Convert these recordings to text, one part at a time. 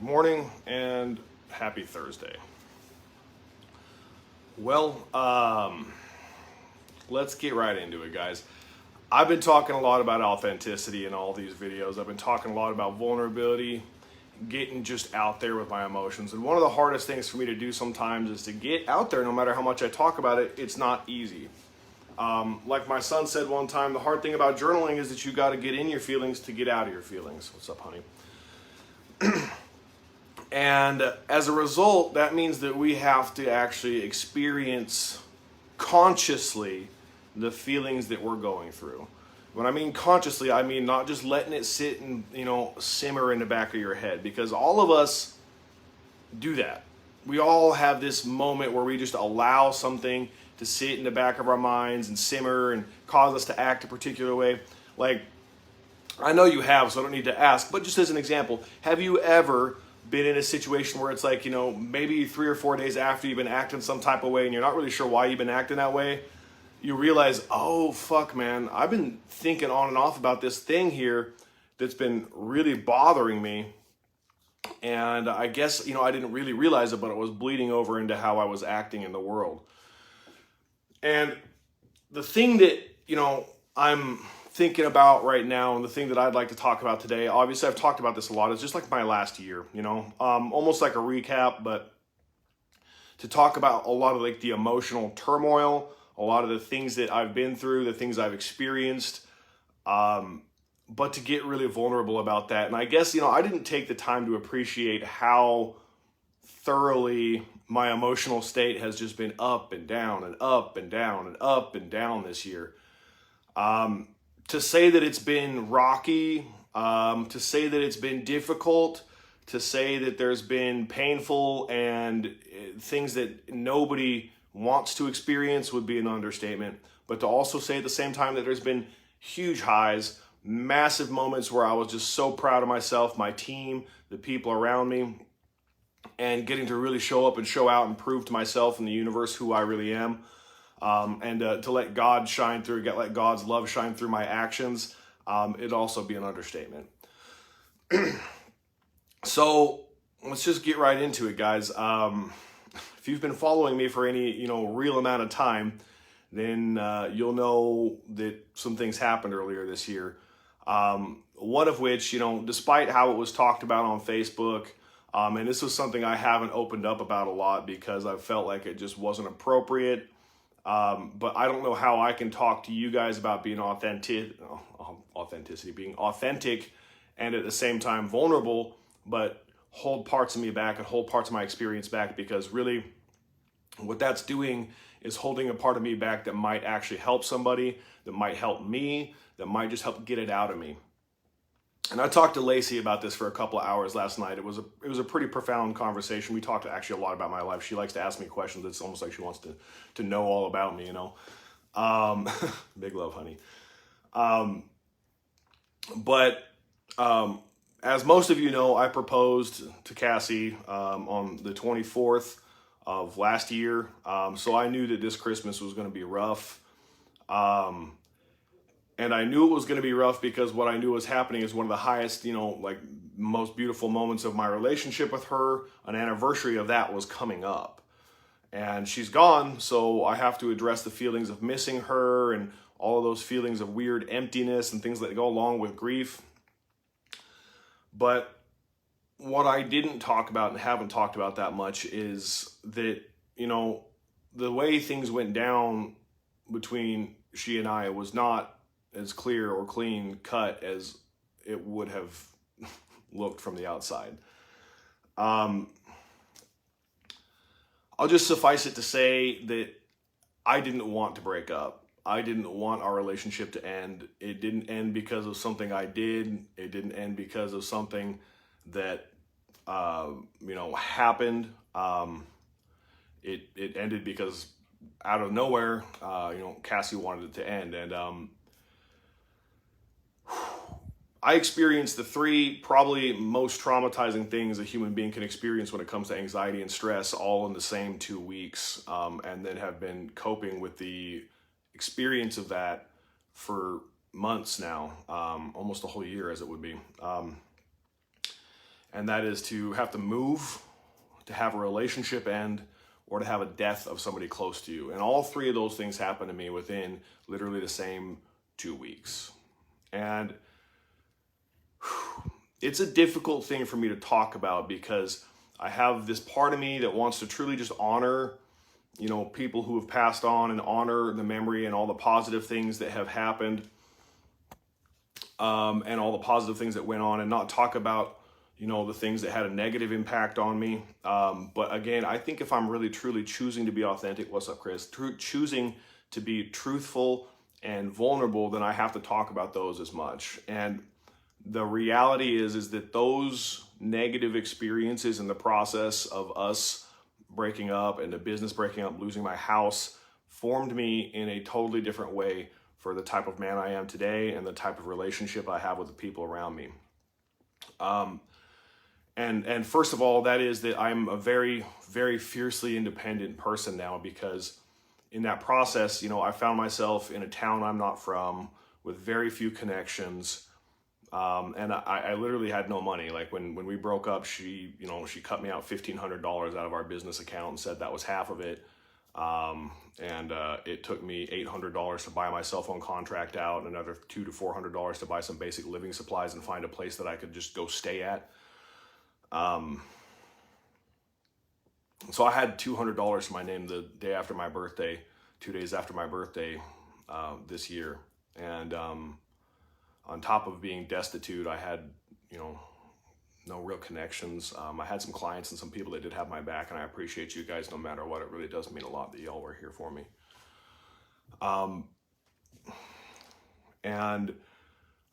Good morning and happy Thursday. Well, let's get right into it, guys. I've been talking a lot about authenticity in all these videos. I've been talking a lot about vulnerability, getting just out there with my emotions. And one of the hardest things for me to do sometimes is to get out there. No matter how much I talk about it, it's not easy. Like my son said one time, the hard thing about journaling is that you got to get in your feelings to get out of your feelings. What's up, honey? And as a result, that means that we have to actually experience consciously the feelings that we're going through. When I mean consciously, I mean not just letting it sit and, simmer in the back of your head, because all of us do that. We all have this moment where we just allow something to sit in the back of our minds and simmer and cause us to act a particular way. Like, I know you have, so I don't need to ask, but just as an example, have you ever been in a situation where it's like, maybe 3 or 4 days after you've been acting some type of way and you're not really sure why you've been acting that way, you realize, oh, fuck, man, I've been thinking on and off about this thing here that's been really bothering me. And I guess, I didn't really realize it, but it was bleeding over into how I was acting in the world. And the thing that, I'm thinking about right now, and the thing that I'd like to talk about today, obviously I've talked about this a lot, it's just like my last year, almost like a recap, but to talk about a lot of like the emotional turmoil, a lot of the things that I've been through, the things I've experienced, but to get really vulnerable about that. And I guess, I didn't take the time to appreciate how thoroughly my emotional state has just been up and down and up and down and up and down this year. To say that it's been rocky, to say that it's been difficult, to say that there's been painful and things that nobody wants to experience would be an understatement. But to also say at the same time that there's been huge highs, massive moments where I was just so proud of myself, my team, the people around me, and getting to really show up and show out and prove to myself and the universe who I really am. And to let God shine through, let God's love shine through my actions, it'd also be an understatement. So let's just get right into it, guys. If you've been following me for any, real amount of time, then you'll know that some things happened earlier this year. One of which, despite how it was talked about on Facebook, and this was something I haven't opened up about a lot because I felt like it just wasn't appropriate. But I don't know how I can talk to you guys about being authenticity, being authentic, and at the same time vulnerable, but hold parts of me back and hold parts of my experience back, because really what that's doing is holding a part of me back that might actually help somebody, that might help me, that might just help get it out of me. And I talked to Lacey about this for a couple of hours last night. It was a pretty profound conversation. We talked actually a lot about my life. She likes to ask me questions. It's almost like she wants to know all about me, Big love, honey. But as most of you know, I proposed to Cassie on the 24th of last year. So I knew that this Christmas was going to be rough. And I knew it was going to be rough because what I knew was happening is one of the highest, most beautiful moments of my relationship with her. An anniversary of that was coming up. And she's gone, so I have to address the feelings of missing her and all of those feelings of weird emptiness and things that go along with grief. But what I didn't talk about and haven't talked about that much is that, the way things went down between she and I was not as clear or clean cut as it would have looked from the outside. I'll just suffice it to say that I didn't want to break up. I didn't want our relationship to end. It didn't end because of something I did. It didn't end because of something that, happened. It ended because out of nowhere, Cassie wanted it to end. And, I experienced the 3 probably most traumatizing things a human being can experience when it comes to anxiety and stress all in the same 2 weeks, and then have been coping with the experience of that for months now, almost a whole year as it would be. and that is to have to move, to have a relationship end, or to have a death of somebody close to you. And all three of those things happened to me within literally the same 2 weeks. And it's a difficult thing for me to talk about because I have this part of me that wants to truly just honor, people who have passed on and honor the memory and all the positive things that have happened, and all the positive things that went on, and not talk about the things that had a negative impact on me. But again, I think if I'm really truly choosing to be authentic, what's up, Chris? Choosing to be truthful and vulnerable, then I have to talk about those as much. And the reality is that those negative experiences in the process of us breaking up and the business breaking up, losing my house, formed me in a totally different way for the type of man I am today and the type of relationship I have with the people around me. And first of all, that is that I'm a very, very fiercely independent person now, because in that process, I found myself in a town I'm not from with very few connections. And I literally had no money. Like when we broke up, she cut me out $1,500 out of our business account and said that was half of it. And it took me $800 to buy my cell phone contract out, and another $200 to $400 to buy some basic living supplies and find a place that I could just go stay at. So I had $200 to my name the day after my birthday, 2 days after my birthday, this year. And, on top of being destitute, I had, no real connections. I had some clients and some people that did have my back, and I appreciate you guys no matter what. It really does mean a lot that y'all were here for me. And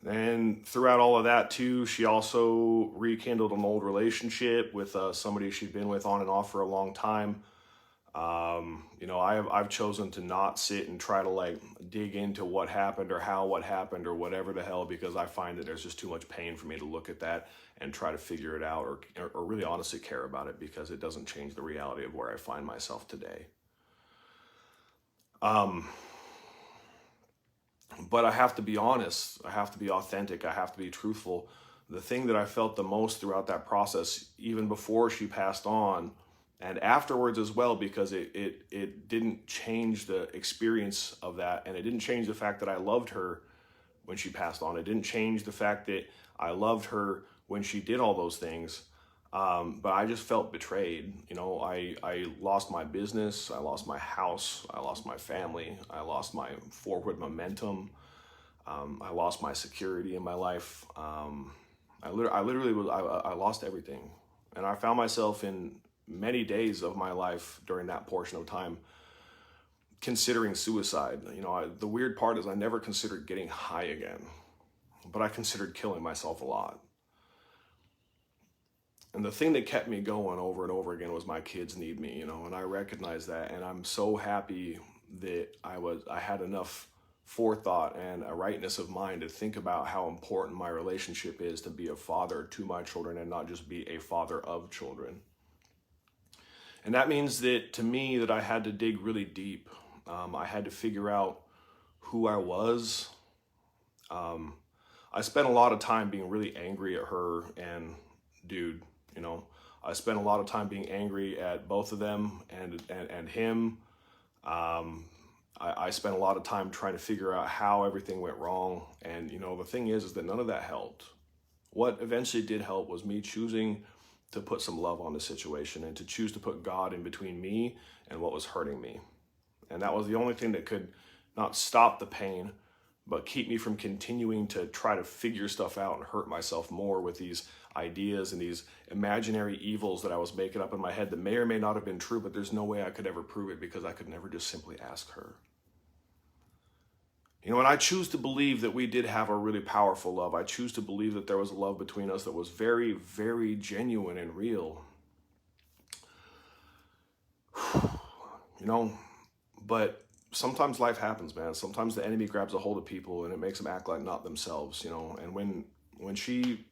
then throughout all of that too, she also rekindled an old relationship with somebody she'd been with on and off for a long time. I've chosen to not sit and try to dig into what happened or how what happened or whatever the hell, because I find that there's just too much pain for me to look at that and try to figure it out or really honestly care about it, because it doesn't change the reality of where I find myself today. But I have to be honest, I have to be authentic, I have to be truthful. The thing that I felt the most throughout that process, even before she passed on, and afterwards as well, because it didn't change the experience of that, and it didn't change the fact that I loved her when she passed on. It didn't change the fact that I loved her when she did all those things, but I just felt betrayed. I lost my business, I lost my house, I lost my family, I lost my forward momentum, I lost my security in my life. I lost everything, and I found myself in many days of my life during that portion of time considering suicide. The weird part is I never considered getting high again, but I considered killing myself a lot. And the thing that kept me going over and over again was my kids need me, and I recognize that, and I'm so happy that I had enough forethought and a rightness of mind to think about how important my relationship is to be a father to my children and not just be a father of children. And that means that, to me, that I had to dig really deep. I had to figure out who I was. I spent a lot of time being really angry at her and dude. I spent a lot of time being angry at both of them and him. I spent a lot of time trying to figure out how everything went wrong. And, the thing is that none of that helped. What eventually did help was me choosing to put some love on the situation and to choose to put God in between me and what was hurting me. And that was the only thing that could not stop the pain, but keep me from continuing to try to figure stuff out and hurt myself more with these ideas and these imaginary evils that I was making up in my head that may or may not have been true, but there's no way I could ever prove it, because I could never just simply ask her. And I choose to believe that we did have a really powerful love. I choose to believe that there was a love between us that was very, very genuine and real. But sometimes life happens, man. Sometimes the enemy grabs a hold of people and it makes them act like not themselves, And when she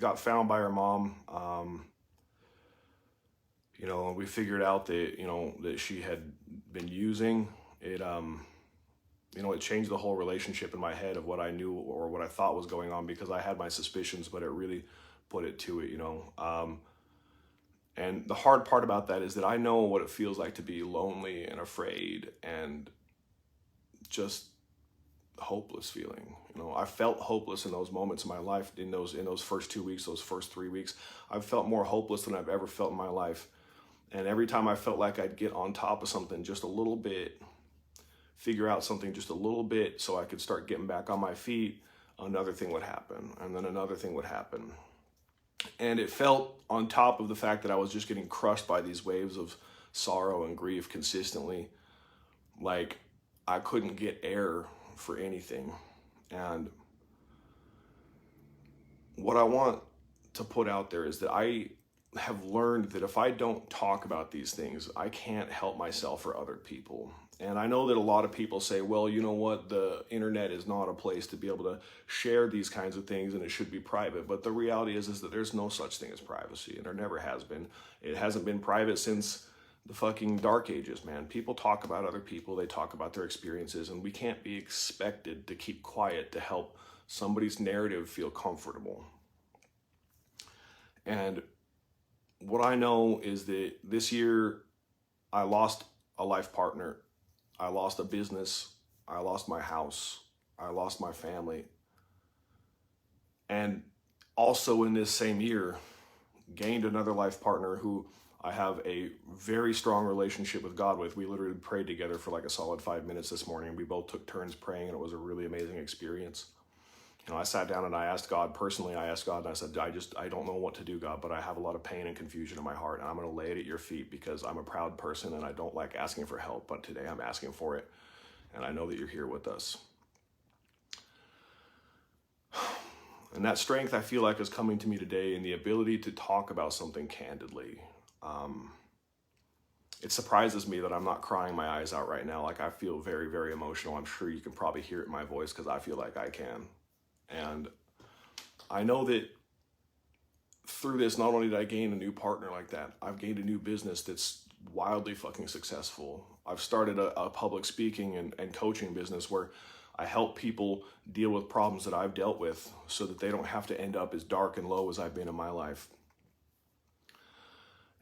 got found by her mom, we figured out that, that she had been using it. It changed the whole relationship in my head of what I knew or what I thought was going on, because I had my suspicions, but it really put it to it, and the hard part about that is that I know what it feels like to be lonely and afraid and just hopeless feeling. I felt hopeless in those moments in my life, in those first 2 weeks, those first 3 weeks. I've felt more hopeless than I've ever felt in my life. And every time I felt like I'd get on top of something just a little bit, figure out something just a little bit so I could start getting back on my feet, another thing would happen, and then another thing would happen. And it felt, on top of the fact that I was just getting crushed by these waves of sorrow and grief consistently, like I couldn't get air for anything. And what I want to put out there is that I have learned that if I don't talk about these things, I can't help myself or other people. And I know that a lot of people say, well, you know what, the internet is not a place to be able to share these kinds of things and it should be private. But the reality is that there's no such thing as privacy, and there never has been. It hasn't been private since the fucking dark ages, man. People talk about other people, they talk about their experiences, and we can't be expected to keep quiet to help somebody's narrative feel comfortable. And what I know is that this year I lost a life partner, I lost a business, I lost my house, I lost my family. And also in this same year, gained another life partner who I have a very strong relationship with God with. We literally prayed together for like a solid 5 minutes this morning. We both took turns praying, and it was a really amazing experience. I sat down and I asked God personally, and I said, I don't know what to do, God, but I have a lot of pain and confusion in my heart, and I'm going to lay it at your feet because I'm a proud person and I don't like asking for help, but today I'm asking for it, and I know that you're here with us. And that strength, I feel like, is coming to me today in the ability to talk about something candidly. It surprises me that I'm not crying my eyes out right now. Like, I feel very, very emotional. I'm sure you can probably hear it in my voice because I feel like I can. And I know that through this, not only did I gain a new partner like that, I've gained a new business that's wildly fucking successful. I've started a public speaking and coaching business where I help people deal with problems that I've dealt with so that they don't have to end up as dark and low as I've been in my life.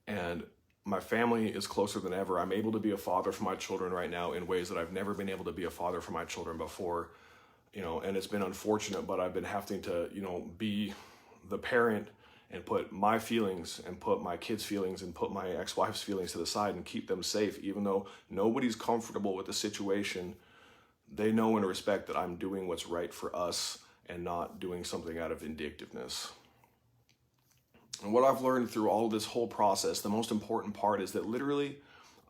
And my family is closer than ever. I'm able to be a father for my children right now in ways that I've never been able to be a father for my children before. And it's been unfortunate, but I've been having to, be the parent and put my feelings and put my kids' feelings and put my ex-wife's feelings to the side and keep them safe. Even though nobody's comfortable with the situation, they know and respect that I'm doing what's right for us and not doing something out of vindictiveness. And what I've learned through all of this whole process, the most important part is that literally,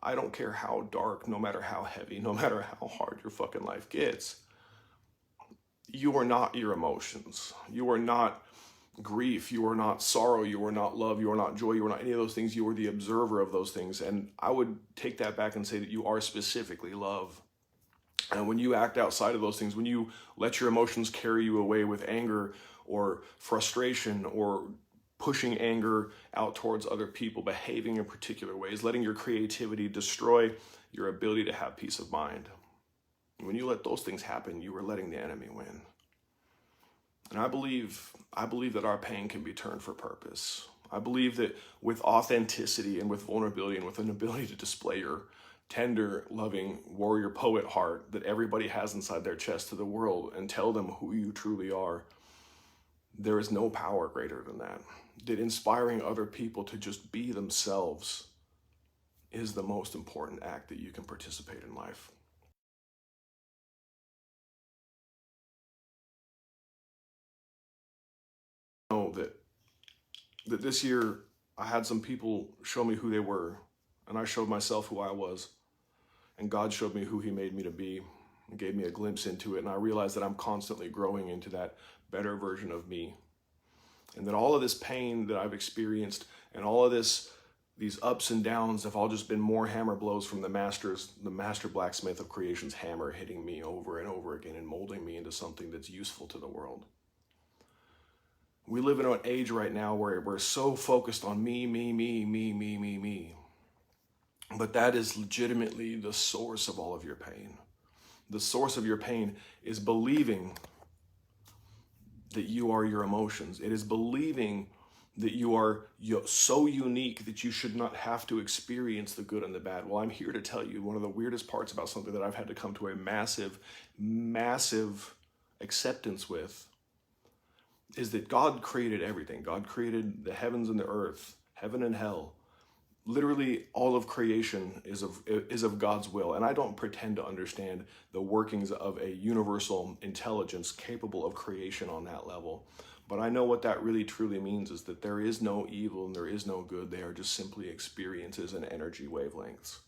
I don't care how dark, no matter how heavy, no matter how hard your fucking life gets, you are not your emotions. You are not grief. You are not sorrow. You are not love. You are not joy. You are not any of those things. You are the observer of those things. And I would take that back and say that you are specifically love. And when you act outside of those things, when you let your emotions carry you away with anger or frustration or pushing anger out towards other people, behaving in particular ways, letting your creativity destroy your ability to have peace of mind. When you let those things happen, you are letting the enemy win. And I believe that our pain can be turned for purpose. I believe that with authenticity and with vulnerability and with an ability to display your tender, loving, warrior poet heart that everybody has inside their chest to the world and tell them who you truly are, there is no power greater than that. That inspiring other people to just be themselves is the most important act that you can participate in life. Know that this year I had some people show me who they were, and I showed myself who I was, and God showed me who he made me to be and gave me a glimpse into it, and I realized that I'm constantly growing into that better version of me, and that all of this pain that I've experienced and all of these ups and downs have all just been more hammer blows from the master blacksmith of creation's hammer hitting me over and over again and molding me into something that's useful to the world. We live in an age right now where we're so focused on me. But that is legitimately the source of all of your pain. The source of your pain is believing that you are your emotions. It is believing that you are so unique that you should not have to experience the good and the bad. Well, I'm here to tell you one of the weirdest parts about something that I've had to come to a massive, massive acceptance with is that God created everything. God created the heavens and the earth, heaven and hell. Literally all of creation is of God's will. And I don't pretend to understand the workings of a universal intelligence capable of creation on that level. But I know what that really truly means is that there is no evil and there is no good. They are just simply experiences and energy wavelengths.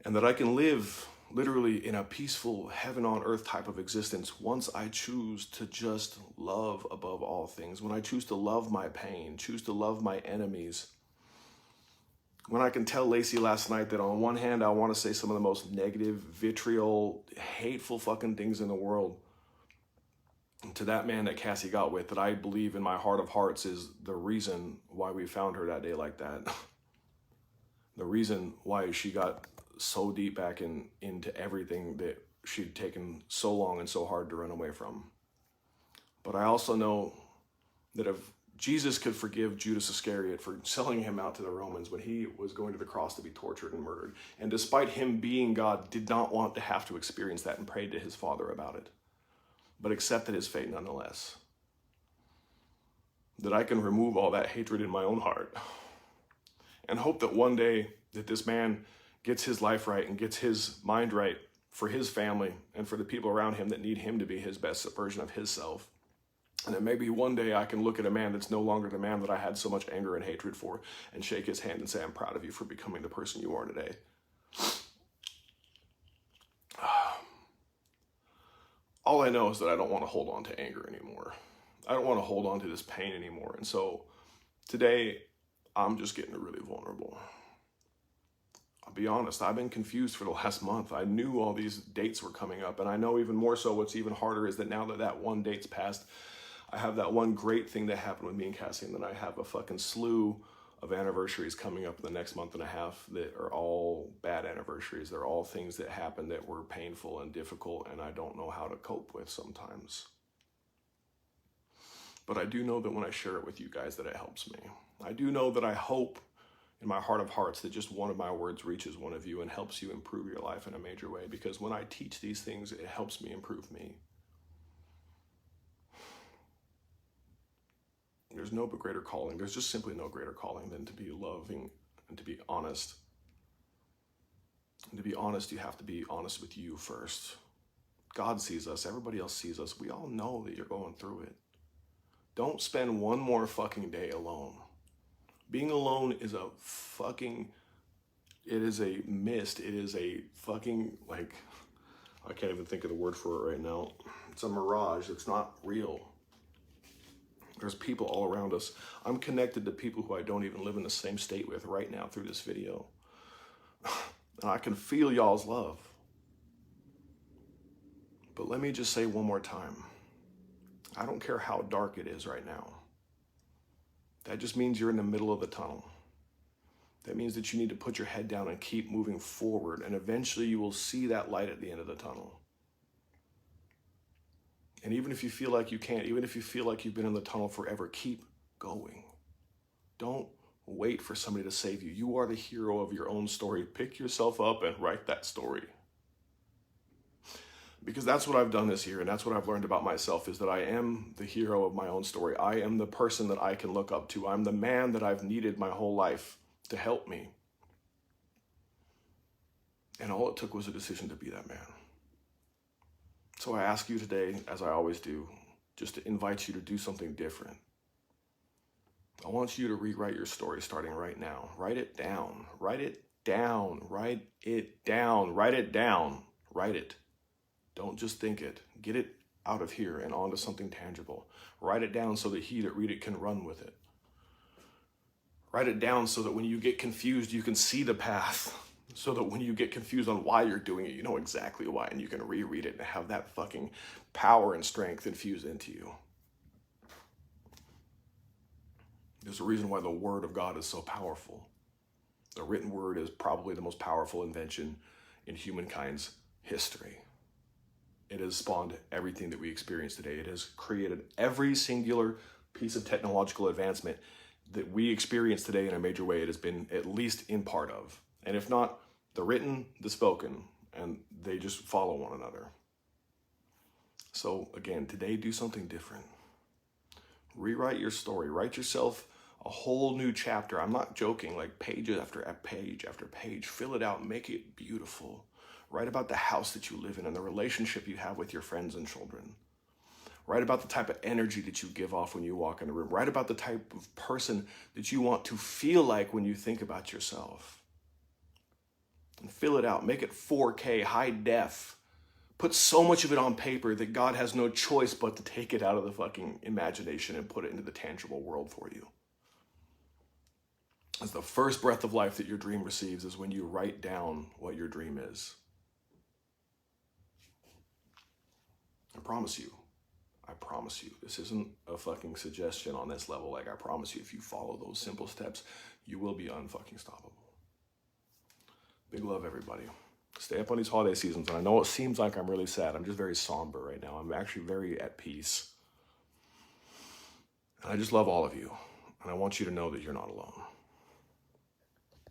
And that I can live literally in a peaceful heaven on earth type of existence once I choose to just love above all things. When I choose to love my pain, choose to love my enemies. When I can tell Lacey last night that on one hand, I want to say some of the most negative, vitriol, hateful fucking things in the world to that man that Cassie got with, that I believe in my heart of hearts is the reason why we found her that day like that. The reason why she got so deep back into everything that she'd taken so long and so hard to run away from. But I also know that if Jesus could forgive Judas Iscariot for selling him out to the Romans when he was going to the cross to be tortured and murdered, and despite him being God, did not want to have to experience that and prayed to his Father about it, but accepted his fate nonetheless. That I can remove all that hatred in my own heart and hope that one day that this man gets his life right and gets his mind right for his family and for the people around him that need him to be his best version of himself. And that maybe one day I can look at a man that's no longer the man that I had so much anger and hatred for and shake his hand and say, I'm proud of you for becoming the person you are today. All I know is that I don't want to hold on to anger anymore. I don't want to hold on to this pain anymore. And so today, I'm just getting really vulnerable. I'll be honest, I've been confused for the last month. I knew all these dates were coming up, and I know even more so what's even harder is that now that that one date's passed, I have that one great thing that happened with me and Cassie, and then I have a fucking slew of anniversaries coming up in the next month and a half that are all bad anniversaries. They're all things that happened that were painful and difficult, and I don't know how to cope with sometimes. But I do know that when I share it with you guys that it helps me. I do know that I hope in my heart of hearts that just one of my words reaches one of you and helps you improve your life in a major way, because when I teach these things, it helps me improve me. There's no greater calling. There's just simply no greater calling than to be loving and to be honest. And to be honest, you have to be honest with you first. God sees us. Everybody else sees us. We all know that you're going through it. Don't spend one more fucking day alone. Being alone is a fucking, it is a mist. It is a fucking, like, I can't even think of the word for it right now. It's a mirage. It's not real. There's people all around us. I'm connected to people who I don't even live in the same state with right now through this video. And I can feel y'all's love. But let me just say one more time. I don't care how dark it is right now. That just means you're in the middle of the tunnel. That means that you need to put your head down and keep moving forward, and eventually you will see that light at the end of the tunnel. And even if you feel like you can't, even if you feel like you've been in the tunnel forever, keep going. Don't wait for somebody to save you. You are the hero of your own story. Pick yourself up and write that story. Because that's what I've done this year, and that's what I've learned about myself, is that I am the hero of my own story. I am the person that I can look up to. I'm the man that I've needed my whole life to help me. And all it took was a decision to be that man. So I ask you today, as I always do, just to invite you to do something different. I want you to rewrite your story starting right now. Write it down. Write it down. Write it down. Write it down. Write it. Don't just think it. Get it out of here and onto something tangible. Write it down so that he that read it can run with it. Write it down so that when you get confused, you can see the path. So that when you get confused on why you're doing it, you know exactly why, and you can reread it and have that fucking power and strength infused into you. There's a reason why the Word of God is so powerful. The written word is probably the most powerful invention in humankind's history. It has spawned everything that we experience today. It has created every singular piece of technological advancement that we experience today in a major way, it has been at least in part of. And if not, the written, the spoken, and they just follow one another. So again, today, do something different. Rewrite your story. Write yourself a whole new chapter. I'm not joking, like page after page after page. Fill it out, make it beautiful. Write about the house that you live in and the relationship you have with your friends and children. Write about the type of energy that you give off when you walk in the room. Write about the type of person that you want to feel like when you think about yourself. And fill it out. Make it 4K, high def. Put so much of it on paper that God has no choice but to take it out of the fucking imagination and put it into the tangible world for you. As the first breath of life that your dream receives is when you write down what your dream is. I promise you, this isn't a fucking suggestion on this level. Like, I promise you, if you follow those simple steps, you will be unfucking stoppable. Big love, everybody. Stay up on these holiday seasons. And I know it seems like I'm really sad. I'm just very somber right now. I'm actually very at peace. And I just love all of you. And I want you to know that you're not alone.